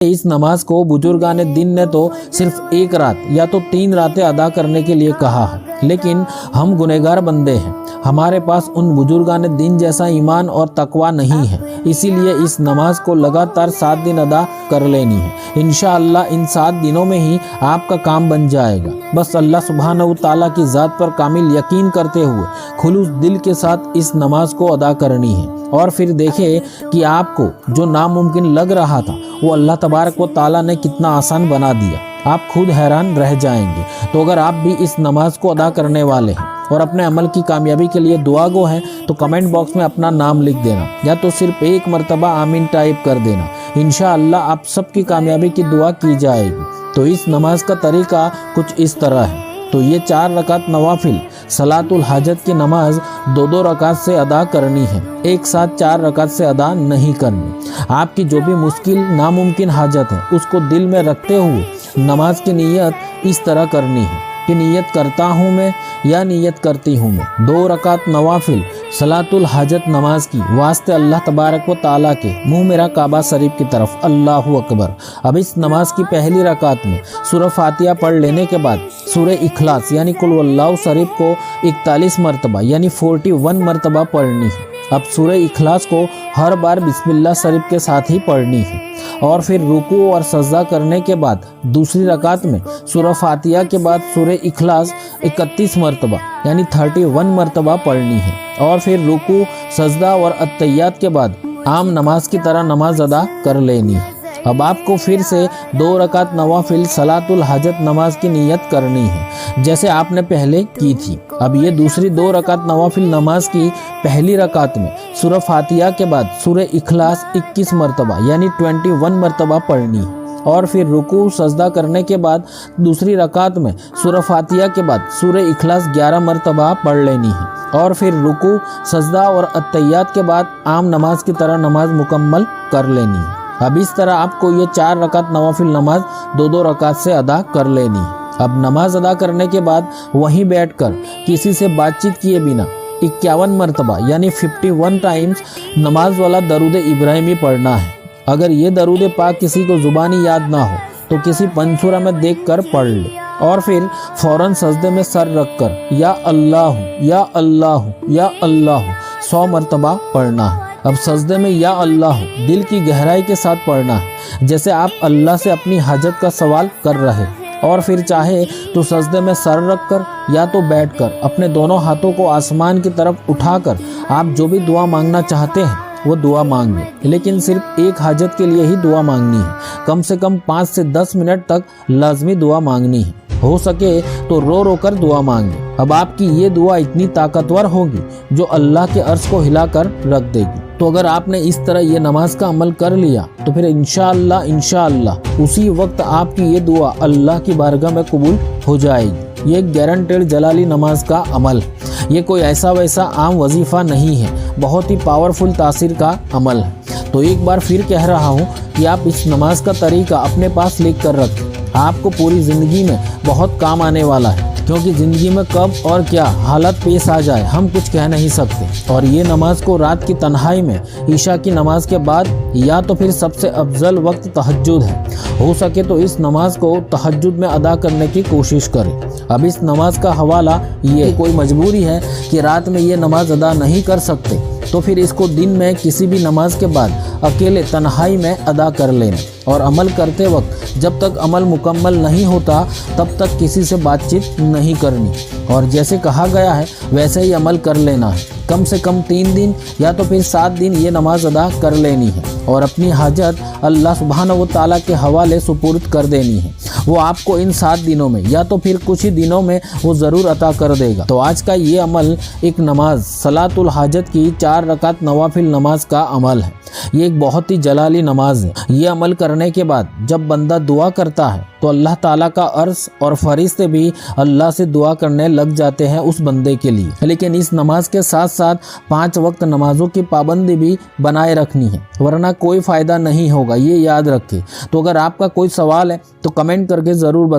इस नमाज को बुजुर्गान दिन ने तो सिर्फ एक रात या तो 3 रातें अदा करने के लिए कहा है, लेकिन हम गुनहगार बंदे हैं, हमारे पास उन बुजुर्गान दिन जैसा ईमान और तकवा नहीं है। इसीलिए इस नमाज को लगातार 7 दिन अदा कर लेनी है। इंशाअल्लाह इन 7 दिनों में ही आपका काम बन जाएगा। बस अल्लाह सुब्हानहू ताला की ज़ात पर कामिल यकीन करते हुए खुलूस दिल के साथ इस नमाज को अदा करनी है, और फिर देखें कि आपको जो नामुमकिन लग रहा था वो अल्लाह तबारक व ताला ने कितना आसान बना दिया। आप खुद हैरान रह जाएंगे। तो अगर आप भी इस नमाज को अदा करने वाले हैं और अपने अमल की कामयाबी के लिए दुआ गो हैं तो कमेंट बॉक्स में अपना नाम लिख देना, या तो सिर्फ 1 मरतबा आमीन टाइप कर देना। इंशाअल्लाह आप सबकी कामयाबी की दुआ की जाएगी। तो इस नमाज का तरीका कुछ इस तरह है। तो ये 4 रकात नवाफिल सलातुल हाजत की नमाज 2-2 रकात से अदा करनी है, एक साथ 4 रकात से अदा नहीं करनी। आपकी जो भी मुश्किल नामुमकिन हाजत है उसको दिल में रखते हुए नमाज की नीयत इस तरह करनी है कि नीयत करता हूँ मैं या नीयत करती हूँ मैं 2 रकात नवाफिल सलातुल हाजत नमाज की वास्ते अल्लाह तबारक व ताला के मुँह मेरा काबा शरीफ की तरफ, अल्लाहु अकबर। अब इस नमाज की पहली रकात में सूरह फातिहा पढ़ लेने के बाद सूरह इखलास यानी कुल वल्लाहु शरीफ को 41 मरतबा यानी 41 मरतबा पढ़नी है। अब सूरह इखलास को हर बार बिस्मिल्लाह शरीफ के साथ ही पढ़नी है, और फिर रुकू और सजदा करने के बाद दूसरी रकात में सूरह फातिहा के बाद सूरह इखलास 31 मरतबा यानी 31 मरतबा पढ़नी है, और फिर रुकू सजदा और अत्तहियात के बाद आम नमाज की तरह नमाज अदा कर लेनी है। अब आपको फिर से 2 रकात नवाफिल सलातुल हाजत नमाज की नीयत करनी है जैसे आपने पहले की थी। अब ये दूसरी 2 रकात नवाफिल नमाज की पहली रकात में सूरह फातिहा के बाद सूरह इखलास 21 मरतबा यानी 21 मरतबा पढ़नी है, और फिर रुकू सजदा करने के बाद दूसरी रकात में सूरह फातिहा के बाद सूरह इखलास 11 मरतबा पढ़ लेनी है, और फिर रुकू सजदा और अत्तहियात के बाद आम नमाज की तरह नमाज मुकम्मल कर लेनी है। अब इस तरह आपको ये 4 रकात नवाफिल नमाज 2-2 रकात से अदा कर लेनी है। अब नमाज अदा करने के बाद वहीं बैठकर किसी से बातचीत किए बिना 51 मरतबा यानी 51 टाइम्स नमाज वाला दरूद इब्राहिमी पढ़ना है। अगर ये दरूद पाक किसी को ज़ुबानी याद ना हो तो किसी पंसूरा में देख कर पढ़ ले, और फिर फ़ौरन सजदे में सर रख कर या अल्लाह या अल्लाह या अल्लाह 100 मरतबा पढ़ना है। अब सजदे में या अल्लाह दिल की गहराई के साथ पढ़ना है जैसे आप अल्लाह से अपनी हाजत का सवाल कर रहे, और फिर चाहे तो सजदे में सर रख कर या तो बैठकर अपने दोनों हाथों को आसमान की तरफ उठाकर आप जो भी दुआ मांगना चाहते हैं वो दुआ मांगे, लेकिन सिर्फ एक हाजत के लिए ही दुआ मांगनी है। कम से कम 5 से 10 मिनट तक लाजमी दुआ मांगनी है, हो सके तो रो रो कर दुआ मांगे। अब आपकी ये दुआ इतनी ताकतवर होगी जो अल्लाह के अर्श को हिलाकर रख देगी। तो अगर आपने इस तरह ये नमाज का अमल कर लिया तो फिर इंशाअल्लाह उसी वक्त आपकी ये दुआ अल्लाह की बारगाह में कबूल हो जाएगी। ये गारंटेड जलाली नमाज का अमल, ये कोई ऐसा वैसा आम वजीफ़ा नहीं है, बहुत ही पावरफुल तासीर का अमल है। तो एक बार फिर कह रहा हूँ कि आप इस नमाज का तरीका अपने पास लिख कर रखें, आपको पूरी ज़िंदगी में बहुत काम आने वाला है, क्योंकि ज़िंदगी में कब और क्या हालत पेश आ जाए हम कुछ कह नहीं सकते। और ये नमाज को रात की तन्हाई में ईशा की नमाज के बाद या तो फिर सबसे अफजल वक्त तहज्जुद है, हो सके तो इस नमाज को तहज्जुद में अदा करने की कोशिश करें। अब इस नमाज का हवाला ये, कोई मजबूरी है कि रात में ये नमाज अदा नहीं कर सकते तो फिर इसको दिन में किसी भी नमाज के बाद अकेले तन्हाई में अदा कर लेना, और अमल करते वक्त जब तक अमल मुकम्मल नहीं होता तब तक किसी से बातचीत नहीं करनी, और जैसे कहा गया है वैसे ही अमल कर लेना है। कम से कम 3 दिन या तो फिर 7 दिन ये नमाज अदा कर लेनी है, और अपनी हाजत अल्लाह सुब्हानहू व तआला के हवाले सुपुर्द कर देनी है। वो आपको इन 7 दिनों में या तो फिर कुछ ही दिनों में वो ज़रूर अता कर देगा। तो आज का ये अमल एक नमाज सलातुल हाजत की 4 रकात नवाफिल नमाज का अमल है। ये एक बहुत ही जलाली नमाज है। ये अमल करने के बाद जब बंदा दुआ करता है तो अल्लाह ताला का अर्श और फरिश्ते भी अल्लाह से दुआ करने लग जाते हैं उस बंदे के लिए। लेकिन इस नमाज के साथ साथ 5 वक्त नमाजों की पाबंदी भी बनाए रखनी है, वरना कोई फ़ायदा नहीं होगा, ये याद रखें। तो अगर आपका कोई सवाल है तो कमेंट करके ज़रूर बताएं।